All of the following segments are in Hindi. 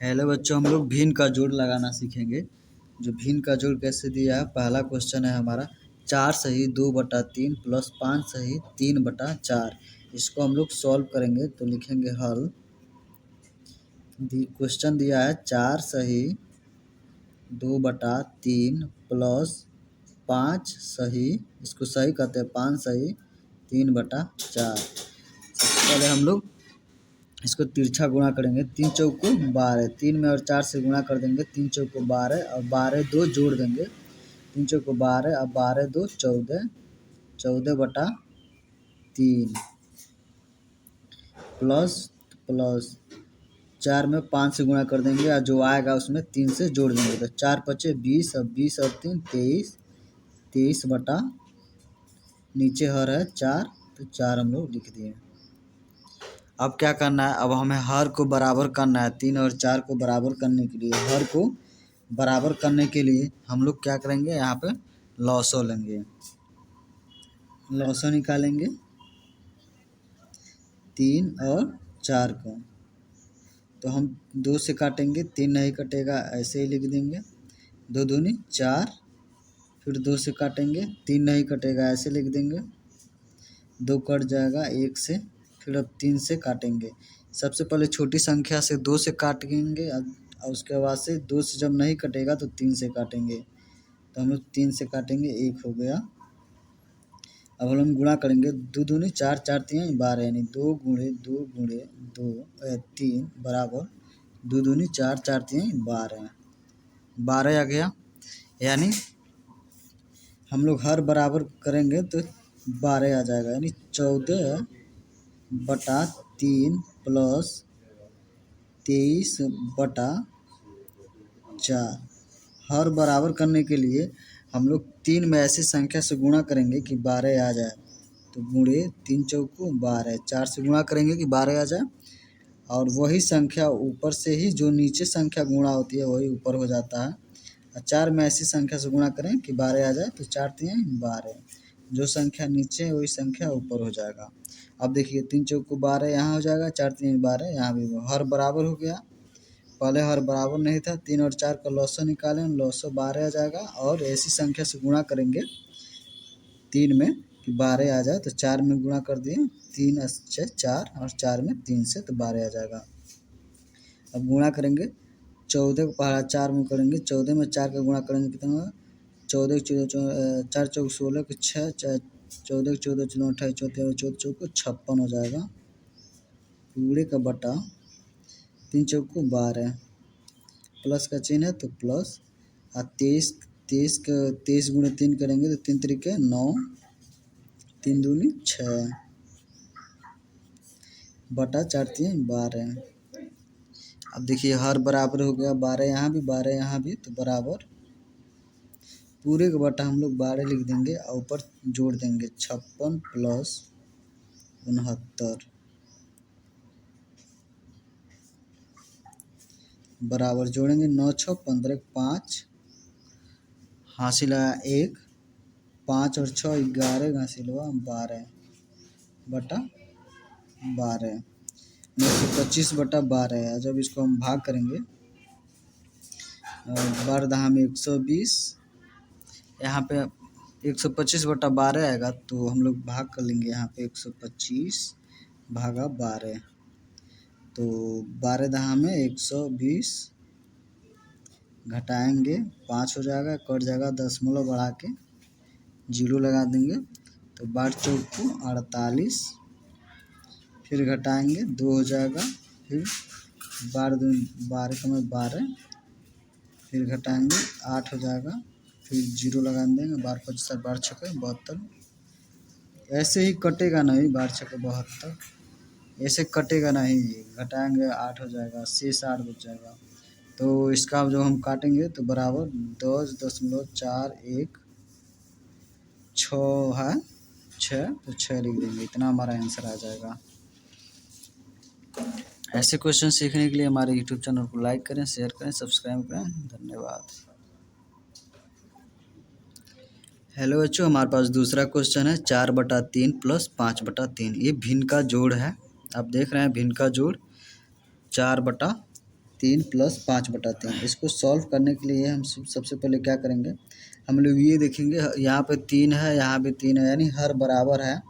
हेलो बच्चों, हम लोग भिन्न का जोड़ लगाना सीखेंगे। जो भिन्न का जोड़ कैसे दिया है, पहला क्वेश्चन है हमारा 4 सही 2/3 प्लस 5 सही 3/4। इसको हम लोग सॉल्व करेंगे तो लिखेंगे हल। क्वेश्चन दिया है 4 सही 2/3 प्लस 5 सही, इसको सही कहते हैं 5 सही 3/4। सबसे पहले हम लोग इसको तिरछा गुणा करेंगे। 3 चौको 12, 3 में और 4 से गुणा कर देंगे। 3 चौको 12 और 12 2 जोड़ देंगे। 3 चौको 12 और 12 2 14, 14/3 प्लस 4 में 5 से गुणा कर देंगे और जो आएगा उसमें 3 से जोड़ देंगे। तो 4 पचे 20 और 20 और 3 23, 23 बटा नीचे हर है 4, तो 4 हम लोग लिख दिए। अब क्या करना है, अब हमें हर को बराबर करना है। 3 और 4 को बराबर करने के लिए, हर को बराबर करने के लिए हम लोग क्या करेंगे, यहाँ पे लॉसो लेंगे। लॉसो निकालेंगे 3 और 4 को, तो हम 2 से काटेंगे, 3 नहीं कटेगा, ऐसे ही लिख देंगे। 2 दूनी 4, फिर 2 से काटेंगे, 3 नहीं कटेगा, ऐसे लिख देंगे। 2 कट जाएगा 1 से, फिर अब 3 से काटेंगे। सबसे पहले छोटी संख्या से 2 से काटेंगे और उसके बाद से 2 से जब नहीं कटेगा तो 3 से काटेंगे। तो हम लोग 3 से काटेंगे, 1 हो गया। अब हम लोग गुणा करेंगे। 2 दूनी 4, 4 3 12, यानी 2 गुणे 2 गुणे 3 बराबर 2 दूनी 4, 4 3 12, 12 आ गया। यानी हम लोग हर बराबर करेंगे तो 12 आ जाएगा, यानी 14/3 प्लस 23/4। हर बराबर करने के लिए हम लोग 3 में ऐसी संख्या से गुणा करेंगे कि 12 आ जाए। तो गुणे 3 चौको 12, 4 से गुणा करेंगे कि 12 आ जाए, और वही संख्या ऊपर से ही जो नीचे संख्या गुणा होती है वही ऊपर हो जाता है। और 4 में ऐसी संख्या से गुणा करें कि 12 आ जाए, तो 4 3 12, जो संख्या नीचे है वही संख्या ऊपर हो जाएगा। अब देखिए 3 चौको 12 यहाँ हो जाएगा, 4 3 12 यहाँ भी हर बराबर हो गया। पहले हर बराबर नहीं था। 3 और 4 का लॉसो निकालें, लॉसो 12 आ जाएगा, और ऐसी संख्या से गुणा करेंगे 3 में कि 12 आ जाए, तो 4 में गुणा कर दिए, 3 अच्छे 4 और 4 में 3 से, तो 12 आ जाएगा। अब गुणा करेंगे 14 को पहला 4 में करेंगे, 14 में 4 का गुणा करेंगे कितना, 14 4 चौक 16 के 6, 14 14 14 28 14 14 चौक 56 हो जाएगा पूरे का बटा 3 चौक 12, प्लस का चिन्ह है तो प्लस, और 23 गुणे 3 करेंगे तो 3 तरीके 9, 3 दूनी 6 बटा 4 3 12। अब देखिए हर बराबर हो गया, 12 यहाँ भी 12 यहाँ भी, तो बराबर पूरे का बटा हम लोग 12 लिख देंगे और ऊपर जोड़ देंगे 56 प्लस 69 बराबर जोड़ेंगे 9 6 15 5 हासिल आया 1, 5 और 6 11 हासिल हुआ 12 बटा 12, 925/12 है। जब इसको हम भाग करेंगे, 12 दहा में 120, यहाँ पे 125/12 आएगा, तो हम लोग भाग कर लेंगे यहाँ पे 125/12, तो 12 दहा में 120, घटाएंगे 5 हो जाएगा, कट जाएगा, दशमलव बढ़ा के 0 लगा देंगे, तो 12 चौको 48, फिर घटाएंगे 2 हो जाएगा, फिर 12 का में 12, फिर घटाएंगे 8 हो जाएगा, फिर 0 लगा देंगे, 12 5 12 6 72, ऐसे ही कटेगा नहीं, 12 6 72, ऐसे कटेगा नहीं, घटाएंगे 8 हो जाएगा, शेष 8 बच जाएगा। तो इसका जो हम काटेंगे तो बराबर 10.416 है, 6, तो 6 लिख देंगे, इतना हमारा आंसर आ जाएगा। ऐसे क्वेश्चन सीखने के लिए हमारे यूट्यूब चैनल को लाइक करें, शेयर करें, सब्सक्राइब करें। धन्यवाद। हेलो बच्चों, हमारे पास दूसरा क्वेश्चन है 4/3 प्लस 5/3। ये भिन्न का जोड़ है। आप देख रहे हैं भिन्न का जोड़ 4/3 3 प्लस 5/3। इसको सॉल्व करने के लिए हम सबसे पहले क्या करेंगे, हम लोग ये देखेंगे यहाँ पे 3 है, यहाँ पे 3 है, यानी हर बराबर है।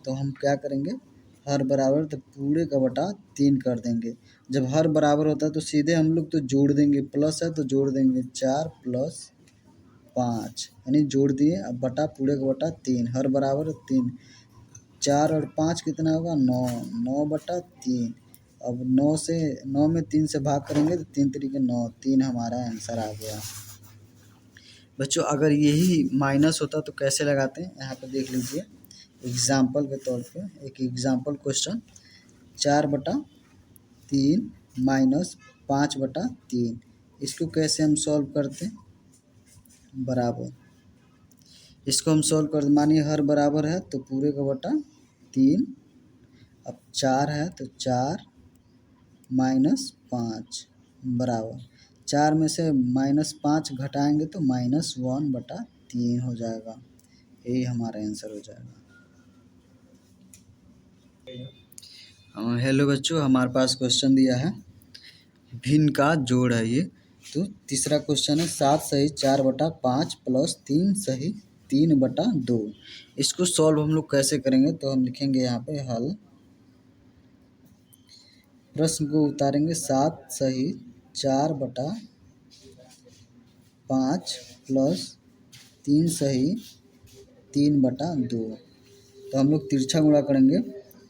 तो हम क्या करेंगे, हर बराबर तो पूरे का बटा 3 कर देंगे। जब हर बराबर होता है तो सीधे हम लोग तो जोड़ देंगे, प्लस है तो जोड़ देंगे 4 प्लस 5, यानी जोड़ दिए। अब बटा पूरे का बटा 3, हर बराबर 3, 4 और 5 कितना होगा 9, 9/3। अब 9 में 3 से भाग करेंगे तो 3 तरीके 9, 3 हमारा आंसर आ गया। बच्चों अगर यही माइनस होता तो कैसे लगाते हैं, यहाँ पे देख लीजिए एग्जाम्पल के तौर पे एक एग्जाम्पल क्वेश्चन। 4/3 माइनस 5/3, इसको कैसे हम सॉल्व करते हैं, बराबर। इसको हम सॉल्व कर, मानिए हर बराबर है तो पूरे का बटा 3। अब 4 है तो 4 माइनस 5 बराबर, 4 में से -5 घटाएंगे तो -1/3 हो जाएगा। यही हमारा आंसर हो जाएगा। हेलो बच्चों, हमारे पास क्वेश्चन दिया है, भिन्न का जोड़ है ये। तो तीसरा क्वेश्चन है 7 सही 4/5 प्लस 3 सही 3/2। इसको सॉल्व हम लोग कैसे करेंगे, तो हम लिखेंगे यहाँ पे हल, प्रश्न को उतारेंगे 7 सही 4/5 प्लस 3 सही 3/2। तो हम लोग तिरछा गुणा करेंगे,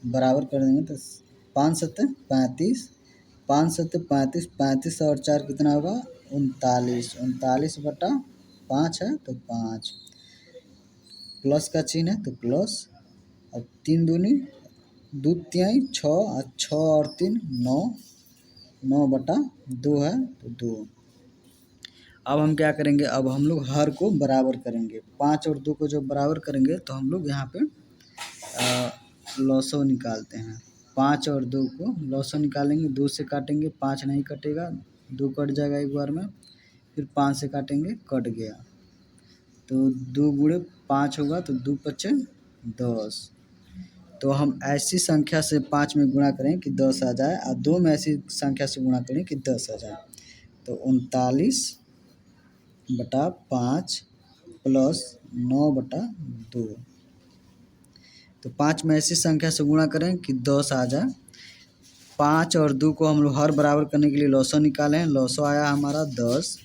बराबर कर देंगे तो 5 7 35, 5 7 35, 35 और 4 कितना होगा 39, 39/5 है तो 5, प्लस का चिन्ह है तो प्लस। अब 3 दूनी 2 तिहाई 6, 6 और 3 9, 9/2 है तो 2। अब हम क्या करेंगे, अब हम लोग हर को बराबर करेंगे, 5 और 2 को जब बराबर करेंगे तो हम लोग यहाँ पे लॉसो निकालते हैं। 5 और 2 को लॉसो निकालेंगे, 2 से काटेंगे 5 नहीं कटेगा, 2 कट जाएगा एक बार में, फिर 5 से काटेंगे कट गया, तो 2 गुणे 5 होगा तो 2 पचे 10। तो हम ऐसी संख्या से 5 में गुणा करें कि 10 आ जाए, और 2 में ऐसी संख्या से गुणा करें कि 10 आ जाए। तो 39/5 प्लस 9/2। तो 5 में ऐसी संख्या से गुणा करें कि 10 आ जाए। 5 और 2 को हम लोग हर बराबर करने के लिए लॉसो निकालें, लॉसो आया हमारा 10।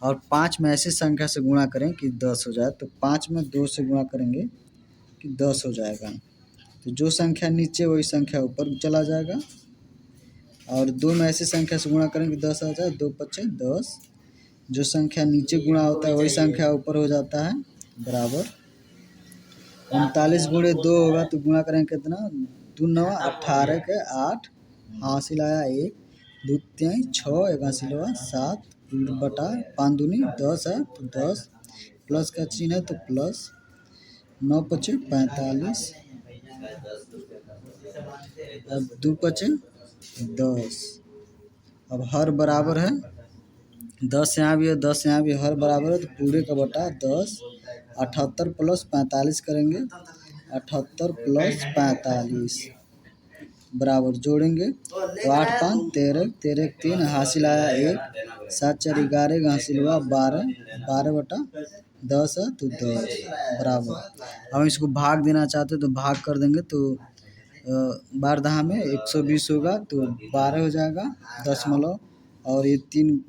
और 5 में ऐसी संख्या से गुणा करें कि 10 हो जाए, तो 5 में 2 से गुणा करेंगे कि 10 हो जाएगा। तो जो संख्या नीचे वही संख्या ऊपर चला जाएगा। और 2 में ऐसी संख्या से गुणा करें कि 10 आ जाए, 2 पचे 10, जो संख्या नीचे गुणा होता है वही संख्या ऊपर हो जाता है, बराबर। 39 गुणे 2 होगा तो गुणा करेंगे कितना, 2 9 18 के 8, हासिल आया 1, 2 तिहाई 6, 1 हासिल हुआ 7 बटा 5 दूनी 10 है तो 10, प्लस का चिन्ह है तो प्लस, 9 पचे 45, अब 2 पचे 10। अब हर बराबर है, 10 यहाँ भी है 10 यहाँ भी, हर बराबर है तो पूरे का बटा 10। 78 प्लस 45 करेंगे, 78 प्लस 45 बराबर जोड़ेंगे तो 8 5 13, 13 3 हासिल आया 1, 7 4 11 हासिल हुआ 12, 12/10 है तो 10 बराबर। हम इसको भाग देना चाहते तो भाग कर देंगे, तो 12 में 120 होगा तो 12 हो जाएगा दशमलव, और ये 3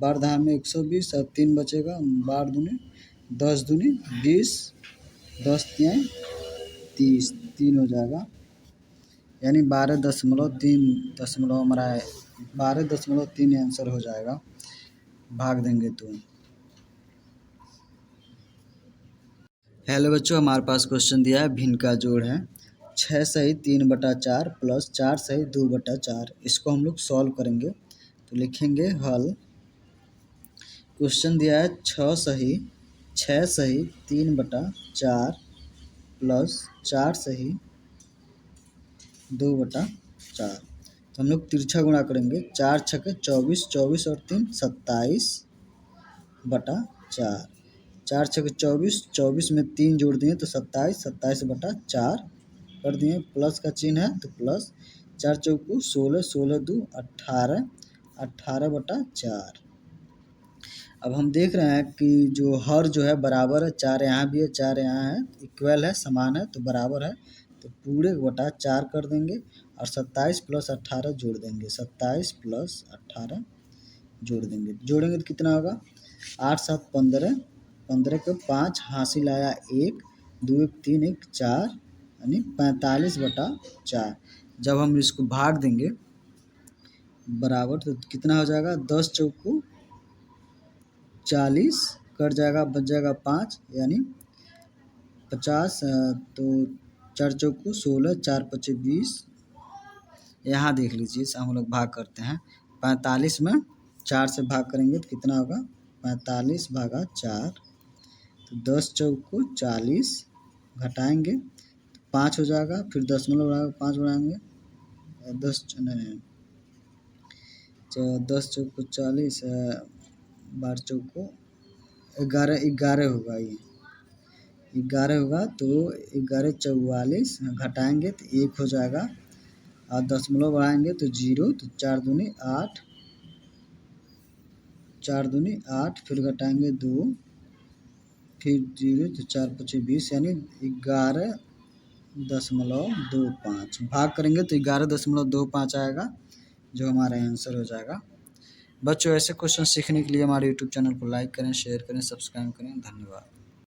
12 में 120 और 3 बचेगा, 12 दूनी 10 दूनी 20, 10 तिहाई 30, 3 हो जाएगा, यानी 12.3 हमारा 12.3 आंसर हो जाएगा, भाग देंगे तो। हेलो बच्चों, हमारे पास क्वेश्चन दिया है, भिन्न का जोड़ है 6 सही 3/4 प्लस 4 सही 2/4। इसको हम लोग सॉल्व करेंगे, तो लिखेंगे हल। क्वेश्चन दिया है 6 सही 3/4 प्लस 4 सही 2/4। तो हम लोग तिरछा गुणा करेंगे, 4 छके 24, 24 और 3 27/4, 4 छके 24, 24 में 3 जोड़ दिए तो 27, 27/4 कर दिए, प्लस का चिन्ह है तो प्लस, 4 चौको 16, 16 2 18, 18/4। अब हम देख रहे हैं कि जो हर जो है बराबर है, 4 यहाँ भी है 4 यहाँ है, इक्वल है, समान है तो बराबर है, तो पूरे बटा 4 कर देंगे और 27 + 18 जोड़ देंगे, 27 + 18 जोड़ देंगे, जोड़ेंगे तो कितना होगा 8 7 15, 15 के 5 हासिल आया 1, 2 1 3 1 4 यानी 45/4। जब हम इसको भाग देंगे बराबर तो कितना हो जाएगा 10 चौको 40 कट जाएगा, बच जाएगा 5 यानी 50, तो 4 चौको 16, 4 5 20। यहाँ देख लीजिए हम लोग भाग करते हैं 45 में 4 से भाग करेंगे तो कितना होगा 45/4, तो 10 चौको 40 घटाएंगे 5 हो जाएगा, फिर दशमलव बढ़ाएंगे 5 बढ़ाएंगे 10 नहीं 10 चौको 40, 12 चौको 11 होगा, ये 11 होगा, तो 11 44 घटाएंगे तो 1 हो जाएगा और दशमलव बढ़ाएंगे तो 0, तो 4 दूनी 8, 4 दूनी 8, फिर घटाएंगे 2, फिर 0, तो 4 5 20 यानी 11.25। भाग करेंगे तो 11.25 आएगा, जो हमारा आंसर हो जाएगा। बच्चों ऐसे क्वेश्चन सीखने के लिए हमारे यूट्यूब चैनल को लाइक करें, शेयर करें, सब्सक्राइब करें। धन्यवाद।